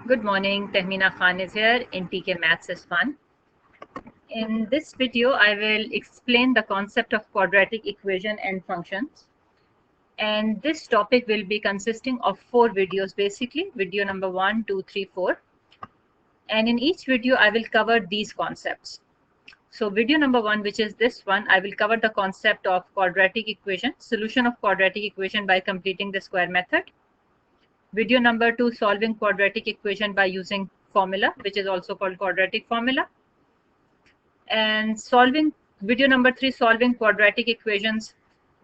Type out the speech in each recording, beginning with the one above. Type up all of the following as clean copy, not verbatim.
Good morning, Tehmina Khan is here in TK Maths is Fun. In this video, I will explain the concept of quadratic equation and functions. And this topic will be consisting of 4 videos basically, video number 1, 2, 3, 4. And in each video, I will cover these concepts. So video number 1, which is this one, I will cover the concept of quadratic equation, solution of quadratic equation by completing the square method. Video number 2, solving quadratic equation by using formula, which is also called quadratic formula. And video number 3, solving quadratic equations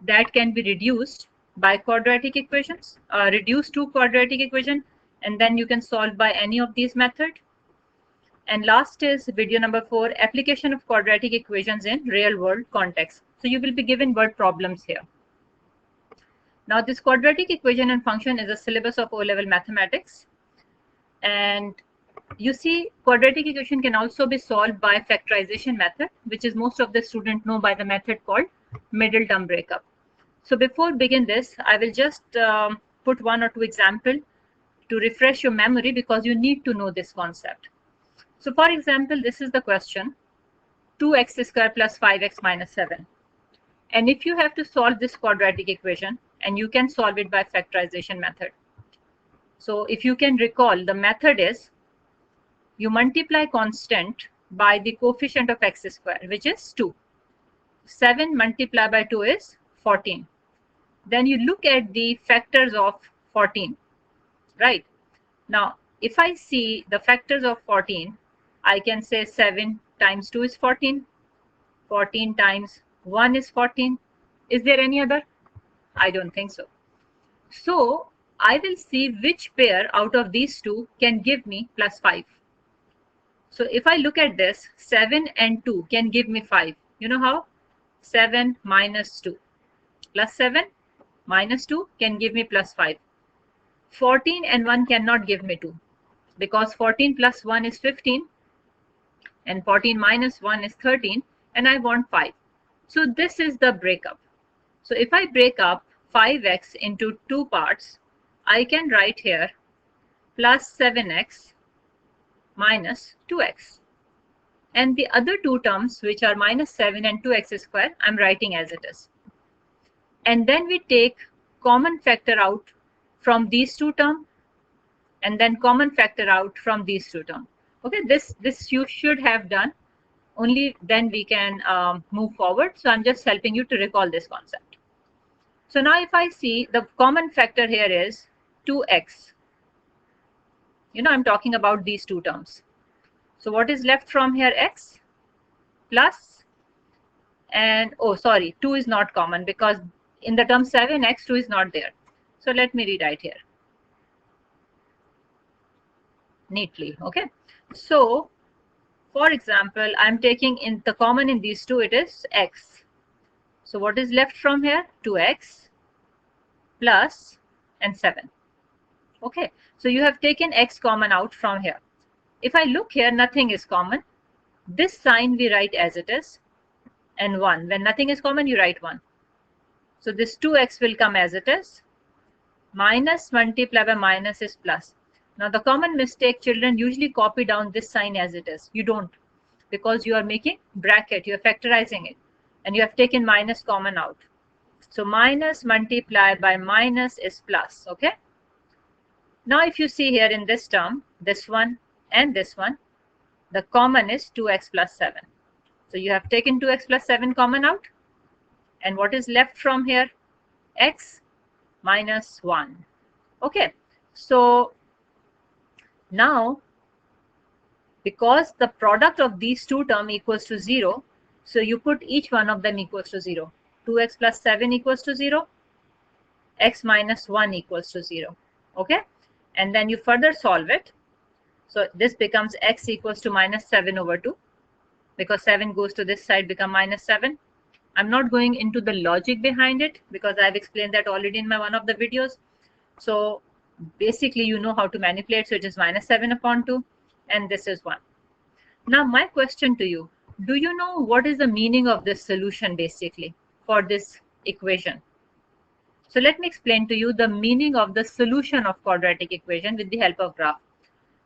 that can be reduced by quadratic equations, reduced to quadratic equation, and then you can solve by any of these methods. And last is video number 4, application of quadratic equations in real world context. So you will be given word problems here. Now this quadratic equation and function is a syllabus of O-level mathematics. And you see, quadratic equation can also be solved by factorization method, which is most of the students know by the method called middle term breakup. So before begin this, I will just put 1 or 2 example to refresh your memory because you need to know this concept. So for example, this is the question, 2x square plus 5x minus 7. And if you have to solve this quadratic equation, and you can solve it by factorization method. So if you can recall, the method is you multiply constant by the coefficient of x square, which is 2. 7 multiplied by 2 is 14. Then you look at the factors of 14, right? Now, if I see the factors of 14, I can say 7 times 2 is 14. 14 times 1 is 14. Is there any other? I don't think so. So I will see which pair out of these two can give me plus 5. So if I look at this, 7 and 2 can give me 5. You know how? 7 minus 2 plus 7 minus 2 can give me plus 5. 14 and 1 cannot give me 2 because 14 plus 1 is 15 and 14 minus 1 is 13 and I want 5. So this is the breakup. So if I break up 5x into 2 parts, I can write here plus 7x minus 2x. And the other two terms, which are minus 7 and 2x square, I'm writing as it is. And then we take common factor out from these two terms and then common factor out from these two terms. Okay, this you should have done. Only then we can move forward. So I'm just helping you to recall this concept. So now if I see the common factor here is 2x. You know, I'm talking about these two terms. So what is left from here? X plus, and oh, sorry, 2 is not common because in the term 7x, 2 is not there. So let me rewrite here neatly. Okay. So for example, I'm taking in the common in these two, it is x. So what is left from here? 2x plus and 7. Okay, so you have taken x common out from here. If I look here, nothing is common. This sign we write as it is and 1. When nothing is common, you write 1. So this 2x will come as it is. Minus multiplied by minus is plus. Now the common mistake, children usually copy down this sign as it is. You don't, because you are making bracket, you are factorizing it and you have taken minus common out. So minus multiplied by minus is plus. Okay. Now if you see here in this term, this one and this one, the common is 2x plus 7. So you have taken 2x plus 7 common out. And what is left from here? X minus 1. Okay. So now, because the product of these two terms equals to 0, so you put each one of them equals to 0. 2x plus 7 equals to 0. X minus 1 equals to 0. Okay. And then you further solve it. So this becomes x equals to minus 7 over 2 because 7 goes to this side, become minus 7. I'm not going into the logic behind it because I've explained that already in one of the videos. So basically you know how to manipulate. So it is minus 7 upon 2 and this is 1. Now my question to you, do you know what is the meaning of this solution basically for this equation? So let me explain to you the meaning of the solution of quadratic equation with the help of graph.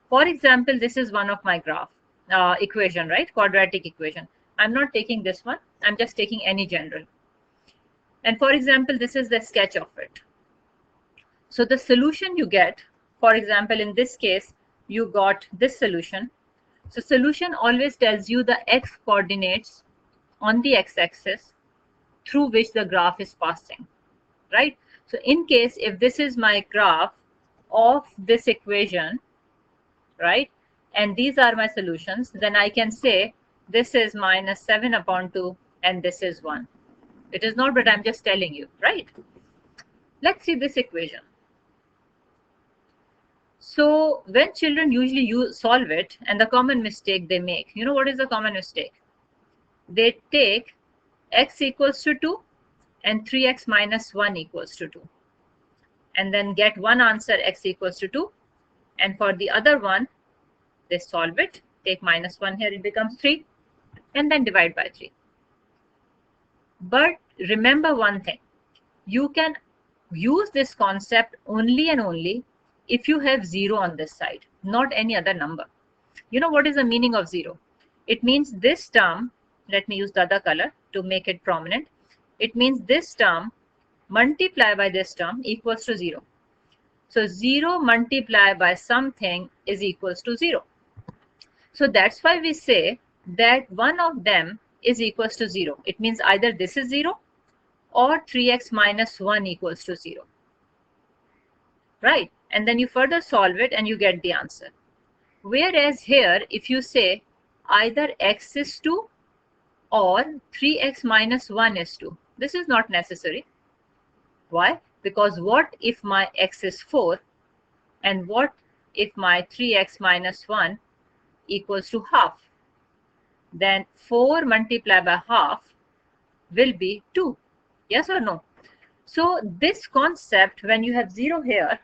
For example, this is one of my graph equation, right? Quadratic equation. I'm not taking this one. I'm just taking any general. And for example, this is the sketch of it. So the solution you get, for example, in this case, you got this solution. So solution always tells you the x coordinates on the x-axis through which the graph is passing, right? So in case if this is my graph of this equation, right, and these are my solutions, then I can say this is minus 7 upon 2 and this is 1. It is not, but I'm just telling you, right? Let's see this equation. So when children usually solve it, and the common mistake they make, you know what is the common mistake? They take x equals to 2 and 3x minus 1 equals to 2. And then get one answer x equals to 2. And for the other one, they solve it, take minus 1 here, it becomes 3. And then divide by 3. But remember one thing, you can use this concept only and only if you have 0 on this side, not any other number. You know what is the meaning of 0? It means this term, let me use the other color to make it prominent. It means this term multiply by this term equals to 0. So 0 multiplied by something is equals to 0. So that's why we say that one of them is equals to 0. It means either this is 0 or 3x minus 1 equals to 0. Right? And then you further solve it and you get the answer. Whereas here, if you say either x is 2 or 3x minus 1 is 2, this is not necessary. Why? Because what if my x is 4 and what if my 3x minus 1 equals to half? Then 4 multiplied by half will be 2. Yes or no? So this concept, when you have 0 here,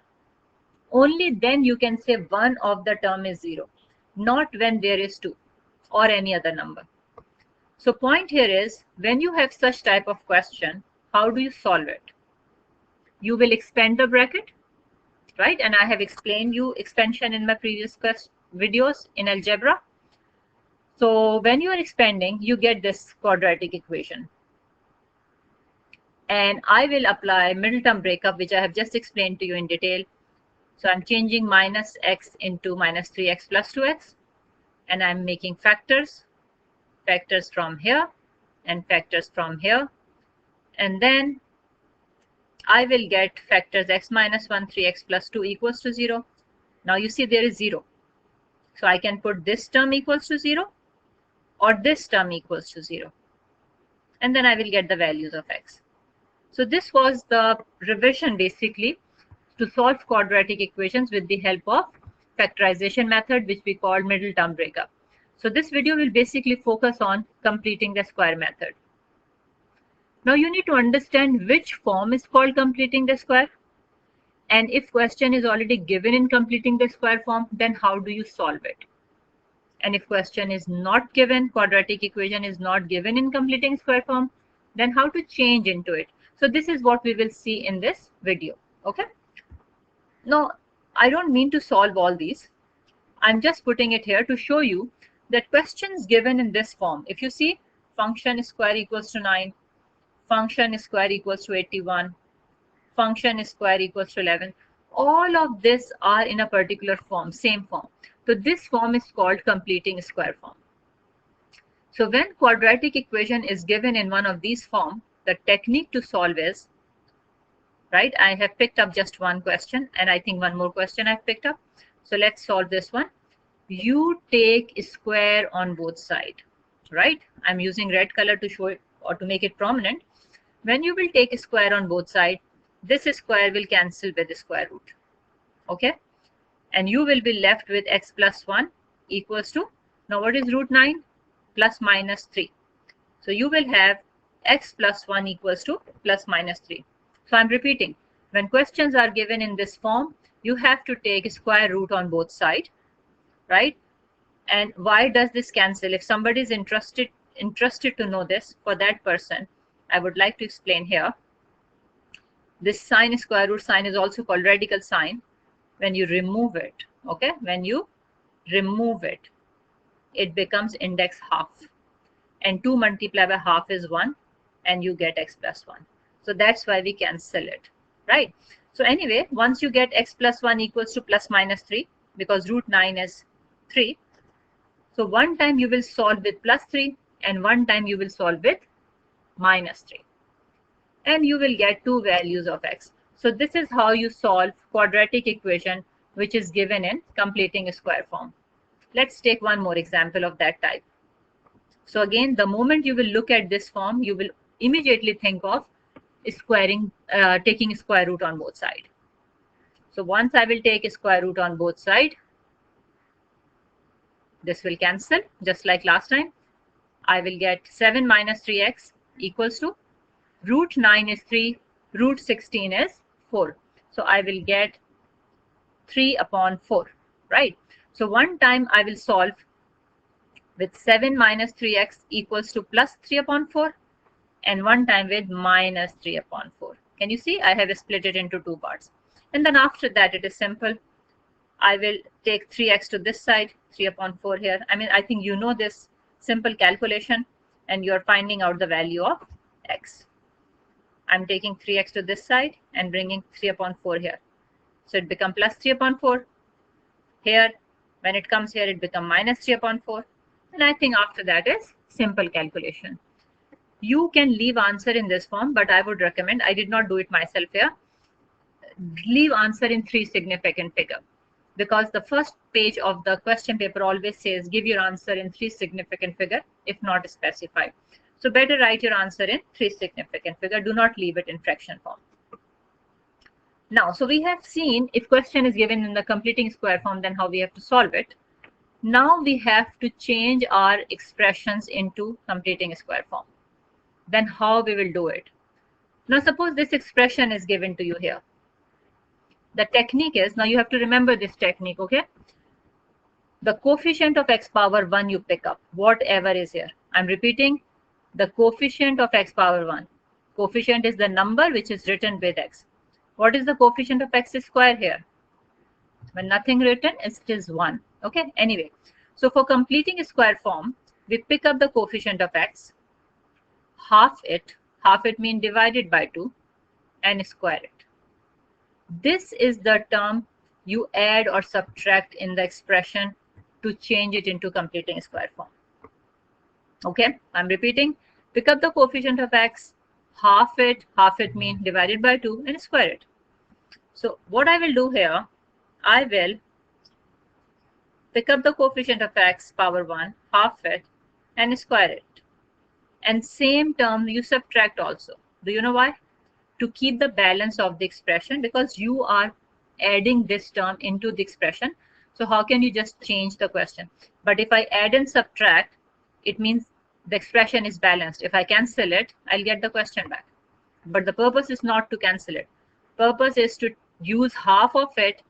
only then you can say one of the term is 0, not when there is 2 or any other number. So point here is, when you have such type of question, how do you solve it? You will expand the bracket, right? And I have explained you expansion in my previous videos in algebra. So when you are expanding, you get this quadratic equation. And I will apply middle term breakup, which I have just explained to you in detail. So I'm changing minus x into minus 3x plus 2x. And I'm making factors from here and factors from here. And then I will get factors x minus 1, 3x plus 2 equals to 0. Now you see there is 0. So I can put this term equals to 0 or this term equals to 0. And then I will get the values of x. So this was the revision basically to solve quadratic equations with the help of factorization method, which we call middle term breakup. So this video will basically focus on completing the square method. Now you need to understand which form is called completing the square. And if question is already given in completing the square form, then how do you solve it? And if question is not given, quadratic equation is not given in completing square form, then how to change into it. So this is what we will see in this video. Okay. Now, I don't mean to solve all these. I'm just putting it here to show you that questions given in this form, if you see function square equals to 9, function square equals to 81, function square equals to 11, all of this are in a particular form, same form. So this form is called completing square form. So when quadratic equation is given in one of these forms, the technique to solve is, right, I have picked up just one question and I think one more question I've picked up. So let's solve this one. You take square on both sides, right? I'm using red color to show it or to make it prominent. When you will take a square on both sides, this square will cancel with the square root. Okay. And you will be left with x plus 1 equals to, now what is root 9? Plus minus 3. So you will have x plus 1 equals to plus minus 3. So I'm repeating, when questions are given in this form, you have to take square root on both sides, right? And why does this cancel? If somebody is interested to know this, for that person, I would like to explain here. This sign, square root sign, is also called radical sign when you remove it. Okay, when you remove it, it becomes index half. And 2 multiplied by half is 1, and you get x plus 1. So that's why we cancel it, right? So anyway, once you get x plus 1 equals to plus minus 3, because root 9 is 3, so one time you will solve with plus 3, and one time you will solve with minus 3. And you will get two values of x. So this is how you solve quadratic equation which is given in completing square form. Let's take one more example of that type. So again, the moment you will look at this form, you will immediately think of squaring, taking square root on both sides. So once I will take a square root on both sides, this will cancel just like last time. I will get 7 minus 3x equals to root 9 is 3, root 16 is 4. So I will get 3 upon 4, right? So one time I will solve with 7 minus 3x equals to plus 3 upon 4, and one time with minus 3 upon 4. Can you see? I have split it into two parts. And then after that, it is simple. I will take 3x to this side, 3 upon 4 here. I mean, I think you know this simple calculation, and you're finding out the value of x. I'm taking 3x to this side and bringing 3 upon 4 here. So it becomes plus 3 upon 4. Here, when it comes here, it becomes minus 3 upon 4. And I think after that is simple calculation. You can leave answer in this form, but I would recommend, I did not do it myself here, leave answer in 3 significant figure. Because the first page of the question paper always says give your answer in 3 significant figure if not specified. So better write your answer in 3 significant figure. Do not leave it in fraction form. Now, so we have seen if question is given in the completing square form, then how we have to solve it. Now we have to change our expressions into completing square form. Then how we will do it. Now suppose this expression is given to you here. The technique is, now you have to remember this technique, okay? The coefficient of x power 1 you pick up, whatever is here. I'm repeating, the coefficient of x power 1. Coefficient is the number which is written with x. What is the coefficient of x square here? When nothing written, it is 1. Okay, anyway. So for completing a square form, we pick up the coefficient of x, half it means divided by 2, and square it. This is the term you add or subtract in the expression to change it into completing square form. Okay, I'm repeating. Pick up the coefficient of x, half it means divided by 2, and square it. So what I will do here, I will pick up the coefficient of x power 1, half it, and square it. And same term you subtract also. Do you know why? To keep the balance of the expression, because you are adding this term into the expression. So how can you just change the question? But if I add and subtract, it means the expression is balanced. If I cancel it, I'll get the question back. But the purpose is not to cancel it. Purpose is to use half of it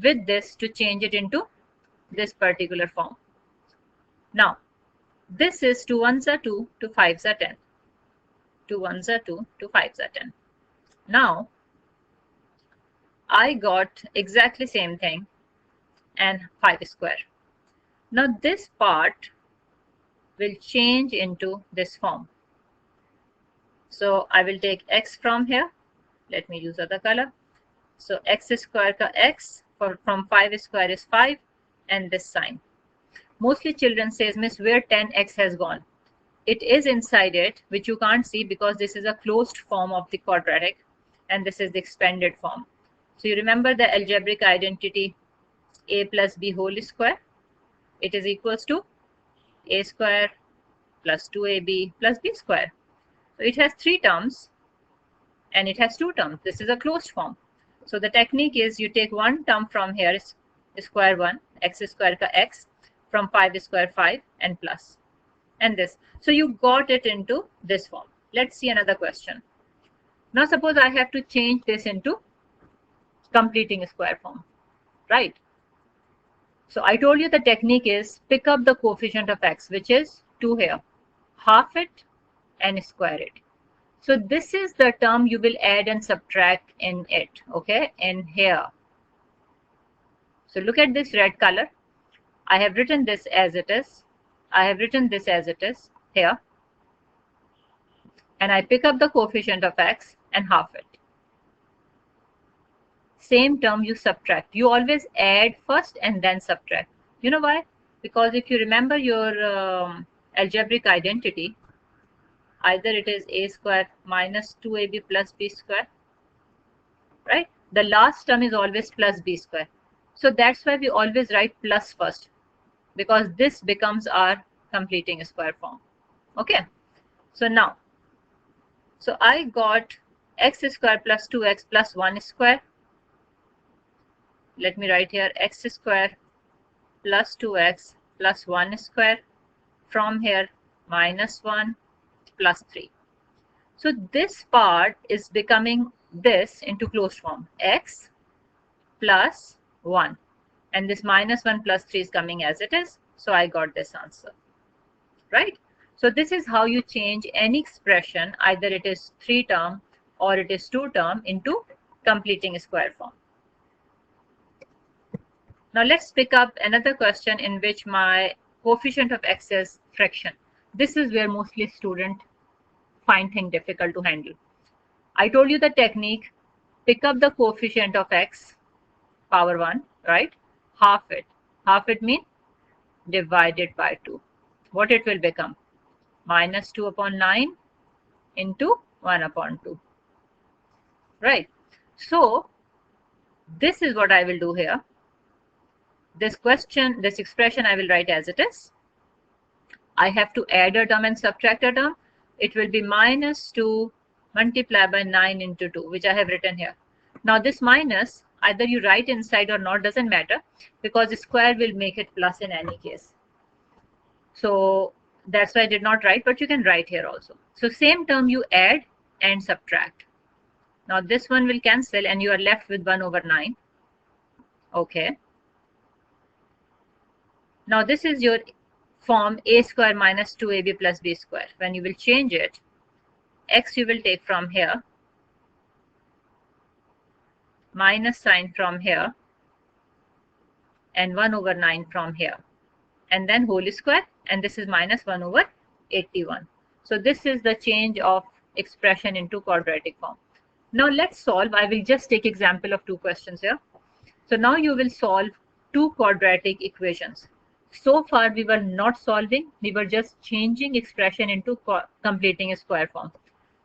with this to change it into this particular form. Now, this is 2 1s are 2, 2 5s are 10. 2 1s are 2, 2 5s are 10. Now, I got exactly same thing and 5 square. Now this part will change into this form. So I will take x from here. Let me use other color. So x square ka x from 5 square is 5 and this sign. Mostly children says, Miss, where 10x has gone? It is inside it, which you can't see because this is a closed form of the quadratic. And this is the expanded form. So you remember the algebraic identity a plus b whole square. It is equals to a square plus 2ab plus b square. So it has 3 terms and it has 2 terms. This is a closed form. So the technique is you take one term from here is square 1, x square ka x, from 5 square 5 and plus. And this. So you got it into this form. Let's see another question. Now suppose I have to change this into completing square form, right? So I told you the technique is pick up the coefficient of x, which is 2 here, half it and square it. So this is the term you will add and subtract in it, okay, in here. So look at this red color. I have written this as it is. I have written this as it is here. And I pick up the coefficient of x and half it. Same term you subtract. You always add first and then subtract. You know why? Because if you remember your algebraic identity, either it is a square minus 2ab plus b square, right? The last term is always plus b square. So that's why we always write plus first, because this becomes our completing square form. Okay. So now, so I got x square plus 2x plus 1 square. Let me write here x square plus 2x plus 1 square. From here, minus 1 plus 3. So this part is becoming this into closed form, x plus 1. And this minus 1 plus 3 is coming as it is. So I got this answer, right? So this is how you change any expression, either it is 3-term or it is 2-term, into completing square form. Now let's pick up another question in which my coefficient of x is fraction. This is where mostly students find things difficult to handle. I told you the technique: pick up the coefficient of x power 1, right? Half it. Half it means divided by 2. What it will become? Minus 2 upon 9 into 1 upon 2. Right? So this is what I will do here. This question, this expression I will write as it is. I have to add a term and subtract a term. It will be minus 2 multiplied by 9 into 2, which I have written here. Now this minus, either you write inside or not, doesn't matter, because the square will make it plus in any case. So that's why I did not write, but you can write here also. So same term you add and subtract. Now this one will cancel and you are left with 1 over 9. Okay. Now this is your form a square minus 2ab plus b square. When you will change it, x you will take from here, minus sign from here, and 1 over 9 from here, and then whole square, and this is minus 1 over 81. So this is the change of expression into quadratic form. Now let's solve. I will just take example of 2 questions here. So now you will solve 2 quadratic equations. So far we were not solving, we were just changing expression into completing a square form.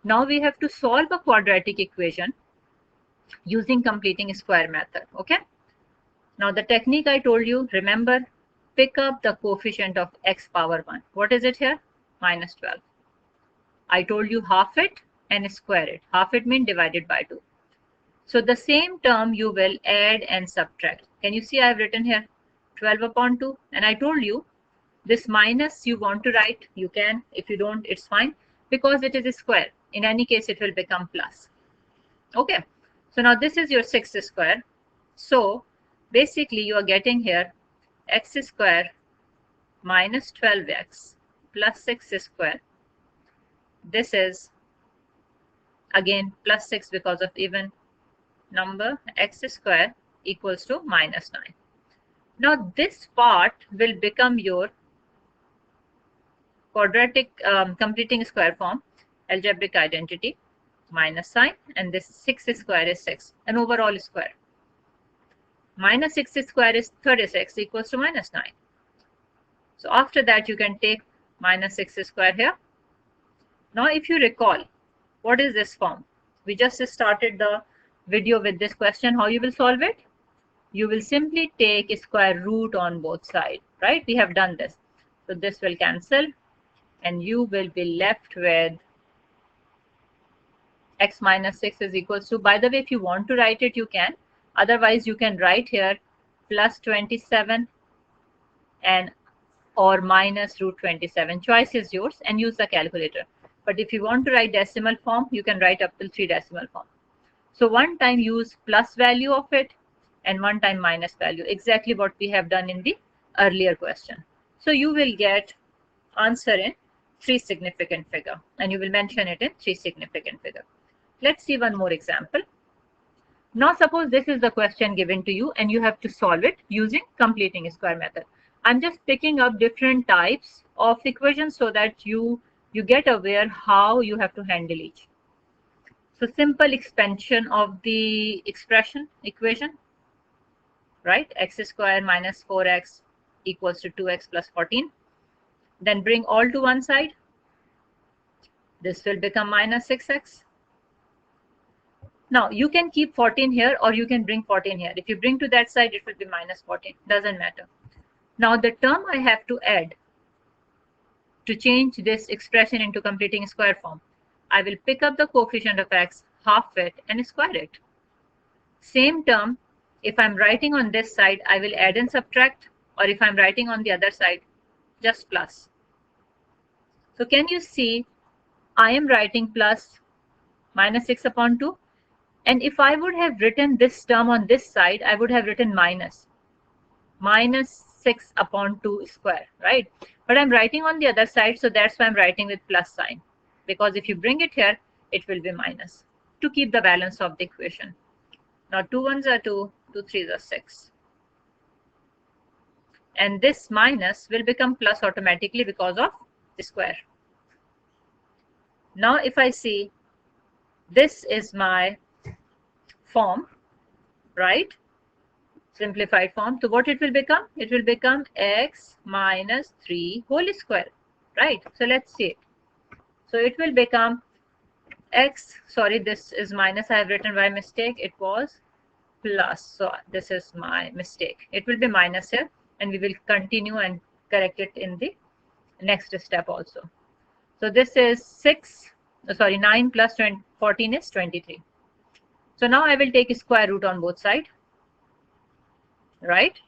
Now we have to solve a quadratic equation using completing square method. Okay. Now the technique I told you, remember, pick up the coefficient of x power 1. What is it here? Minus 12. I told you half it and square it. Half it means divided by 2. So the same term you will add and subtract. Can you see I have written here 12 upon 2, and I told you this minus you want to write, you can. If you don't, it's fine, because it is a square. In any case, it will become plus. Okay. So now this is your 6 square. So basically you are getting here x square minus 12x plus 6 square. This is again plus 6 because of even number. X square equals to minus 9. Now this part will become your quadratic completing square form, algebraic identity, minus sign, and this 6 square is 6, an overall square. Minus 6 square is 36 equals to minus 9. So after that you can take minus 6 square here. Now if you recall, what is this form? We just started the video with this question. How you will solve it? You will simply take a square root on both sides, right? We have done this. So this will cancel and you will be left with x minus 6 is equals to, by the way, if you want to write it, you can. Otherwise, you can write here plus 27 and or minus root 27. Choice is yours and use the calculator. But if you want to write decimal form, you can write up till 3 decimal form. So one time use plus value of it and one time minus value, exactly what we have done in the earlier question. So you will get answer in 3 significant figure, and you will mention it in 3 significant figure. Let's see one more example. Now suppose this is the question given to you and you have to solve it using completing square method. I'm just picking up different types of equations so that you get aware how you have to handle each. So simple expansion of the expression equation, right? X square minus 4x equals to 2x plus 14. Then bring all to one side. This will become minus 6x. Now you can keep 14 here or you can bring 14 here. If you bring to that side, it will be minus 14. Doesn't matter. Now the term I have to add to change this expression into completing square form, I will pick up the coefficient of x, half it, and square it. Same term, if I'm writing on this side, I will add and subtract, or if I'm writing on the other side, just plus. So can you see, I am writing plus minus 6 upon 2. And if I would have written this term on this side, I would have written minus 6 upon 2 square, right? But I'm writing on the other side, so that's why I'm writing with plus sign. Because if you bring it here, it will be minus to keep the balance of the equation. Now 2 1s are 2, 2 3s are 6. And this minus will become plus automatically because of the square. Now if I see, this is my form, right? Simplified form. So what it will become? It will become x minus 3 whole square, right? So let's see it. So it will become x, sorry, this is minus, I have written by mistake, it was plus. So this is my mistake. It will be minus here, and we will continue and correct it in the next step also. So this is 9 plus 14 is 23. So now I will take a square root on both sides, right?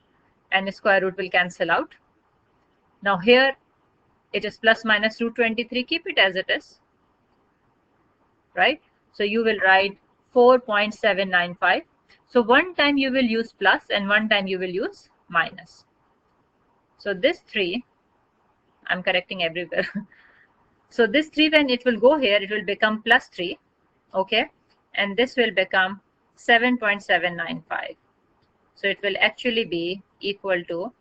And the square root will cancel out. Now here it is plus minus root 23, keep it as it is, right? So you will write 4.795. So one time you will use plus and one time you will use minus. So this 3, I'm correcting everywhere. So this 3, when it will go here, it will become plus 3, okay? And this will become 7.795. So it will actually be equal to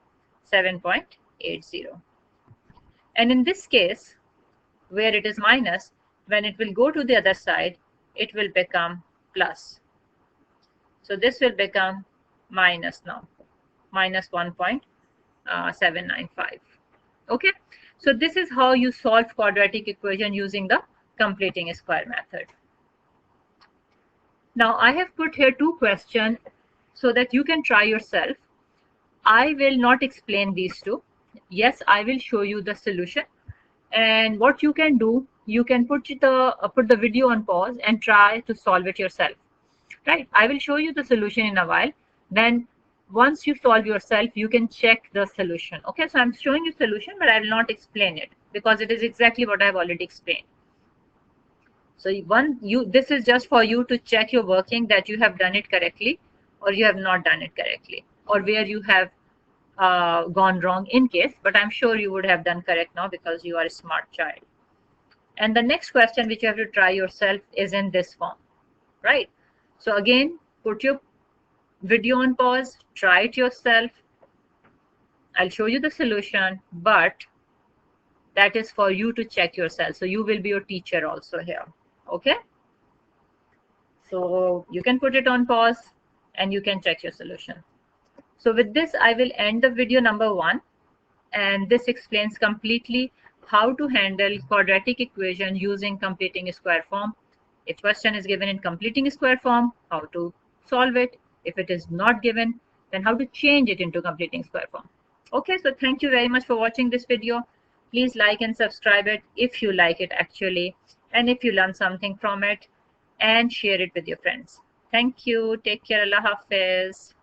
7.80. And in this case, where it is minus, when it will go to the other side, it will become plus. So this will become minus now, minus 1.795. Okay, so this is how you solve quadratic equation using the completing square method. Now I have put here 2 questions so that you can try yourself. I will not explain these 2. Yes, I will show you the solution. And what you can do, you can put the video on pause and try to solve it yourself. Right? I will show you the solution in a while. Then once you solve yourself, you can check the solution. Okay, so I'm showing you solution, but I will not explain it because it is exactly what I've already explained. So this is just for you to check your working, that you have done it correctly or you have not done it correctly, or where you have gone wrong in case, but I'm sure you would have done correct now because you are a smart child. And the next question which you have to try yourself is in this form, right? So again, put your video on pause, try it yourself. I'll show you the solution, but that is for you to check yourself. So you will be your teacher also here. Okay. So you can put it on pause and you can check your solution. So with this, I will end the video number 1. And this explains completely how to handle quadratic equation using completing square form. If question is given in completing square form, how to solve it. If it is not given, then how to change it into completing square form. Okay, so thank you very much for watching this video. Please like and subscribe it if you like it actually, and if you learn something from it, and share it with your friends. Thank you. Take care. Allah Hafiz.